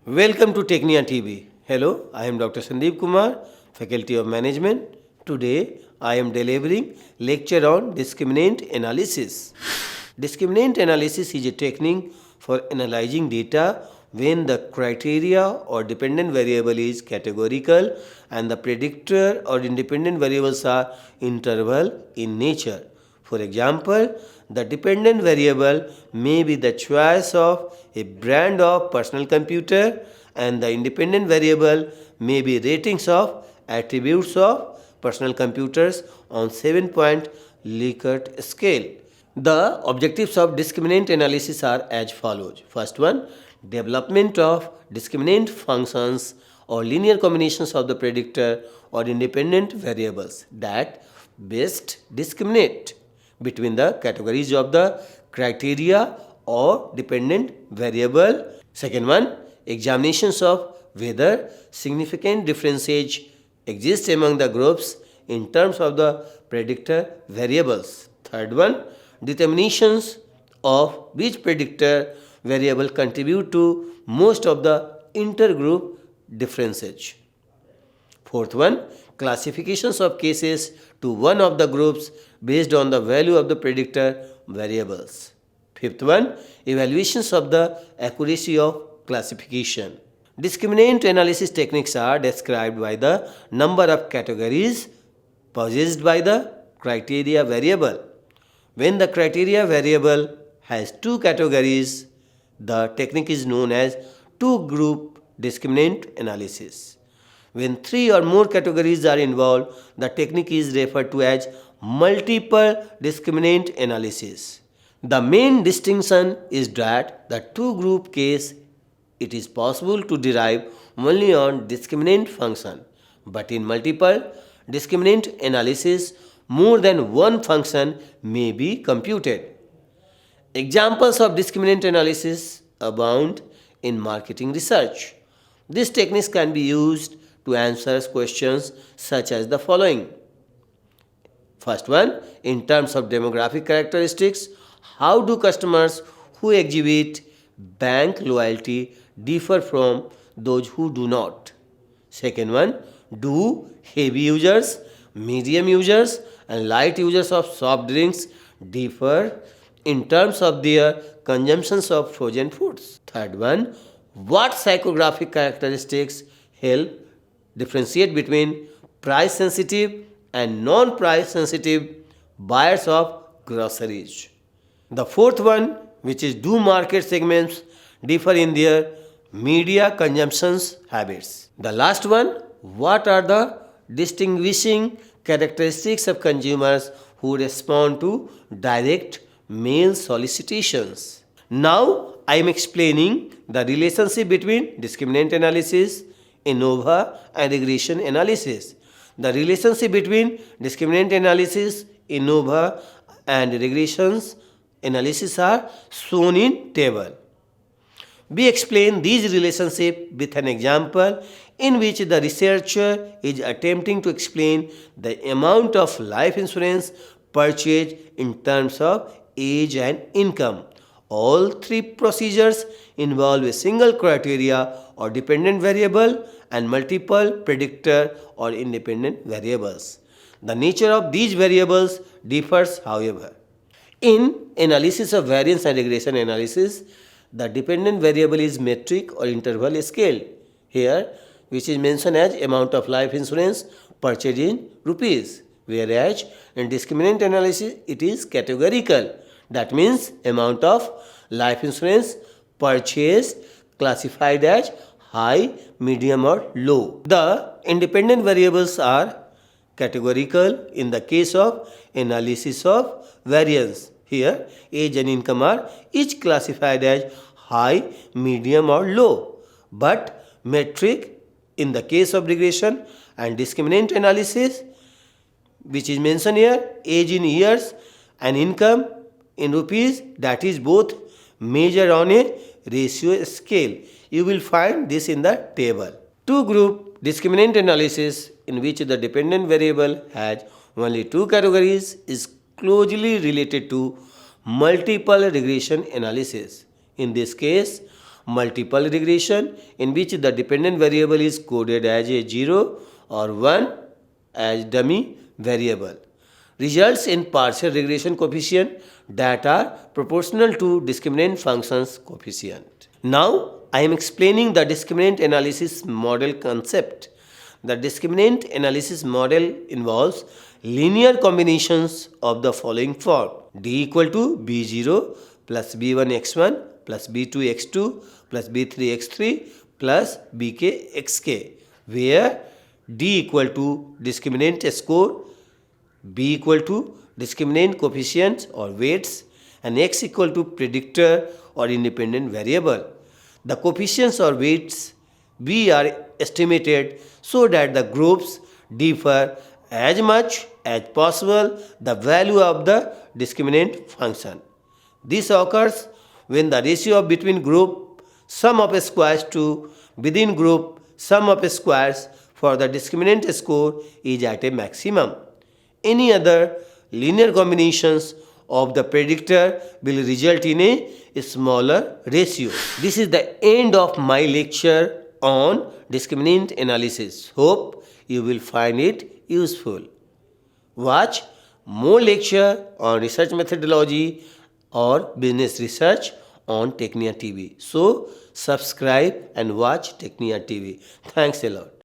Welcome to Technia TV. Hello, I am Dr. Sandeep Kumar, Faculty of Management. Today, I am delivering lecture on discriminant analysis. Discriminant analysis is a technique for analyzing data when the criteria or dependent variable is categorical and the predictor or independent variables are interval in nature. For example, the dependent variable may be the choice of a brand of personal computer and the independent variable may be ratings of attributes of personal computers on 7-point Likert scale. The objectives of discriminant analysis are as follows. First one, development of discriminant functions or linear combinations of the predictor or independent variables that best discriminate between the categories of the criteria or dependent variable. Second one, examinations of whether significant differences exist among the groups in terms of the predictor variables. Third one, determinations of which predictor variable contribute to most of the intergroup differences. Fourth one, classifications of cases to one of the groups based on the value of the predictor variables. Fifth one, evaluations of the accuracy of classification. Discriminant analysis techniques are described by the number of categories possessed by the criteria variable. When the criteria variable has two categories, the technique is known as two-group discriminant analysis. When three or more categories are involved, the technique is referred to as multiple discriminant analysis. The main distinction is that the two-group case it is possible to derive only on discriminant function, but in multiple discriminant analysis, more than one function may be computed. Examples of discriminant analysis abound in marketing research. These techniques can be used to answer questions such as the following. First one, in terms of demographic characteristics, how do customers who exhibit bank loyalty differ from those who do not? Second one, do heavy users, medium users, and light users of soft drinks differ in terms of their consumptions of frozen foods? Third one, what psychographic characteristics help differentiate between price sensitive and non price sensitive buyers of groceries? The fourth one, which is do market segments differ in their media consumptions habits? The last one, what are the distinguishing characteristics of consumers who respond to direct mail solicitations? Now I am explaining the relationship between discriminant analysis, ANOVA, and regression analysis. The relationship between discriminant analysis, ANOVA, and regressions analysis are shown in table. We explain these relationships with an example in which the researcher is attempting to explain the amount of life insurance purchased in terms of age and income. All three procedures involve a single criteria or dependent variable and multiple predictor or independent variables. The nature of these variables differs, however. In analysis of variance and regression analysis, the dependent variable is metric or interval scale, here which is mentioned as amount of life insurance purchased in rupees, whereas in discriminant analysis it is categorical, that means amount of life insurance purchased classified as high, medium or low. The independent variables are categorical in the case of analysis of variance. Here age and income are each classified as high, medium or low, but metric in the case of regression and discriminant analysis, which is mentioned here, age in years and income in rupees, that is both measured on a ratio scale. You will find this in the table. Two-group discriminant analysis in which the dependent variable has only two categories is closely related to multiple regression analysis. In this case, multiple regression in which the dependent variable is coded as a 0 or 1 as dummy variable, results in partial regression coefficient that are proportional to discriminant function's coefficient. Now I am explaining the discriminant analysis model concept. The discriminant analysis model involves linear combinations of the following form: D equal to B0 plus B1 x1 plus B2 x2 plus B3 x3 plus Bk xk, where D equal to discriminant score, B equal to discriminant coefficients or weights, and x equal to predictor or independent variable. The coefficients or weights B are estimated so that the groups differ as much as possible the value of the discriminant function. This occurs when the ratio between group sum of squares to within group sum of squares for the discriminant score is at a maximum. Any other linear combinations of the predictor will result in a smaller ratio. This is the end of my lecture on discriminant analysis. Hope you will find it useful. Watch more lecture on research methodology or business research on Technia TV. So subscribe and watch Technia TV. Thanks a lot.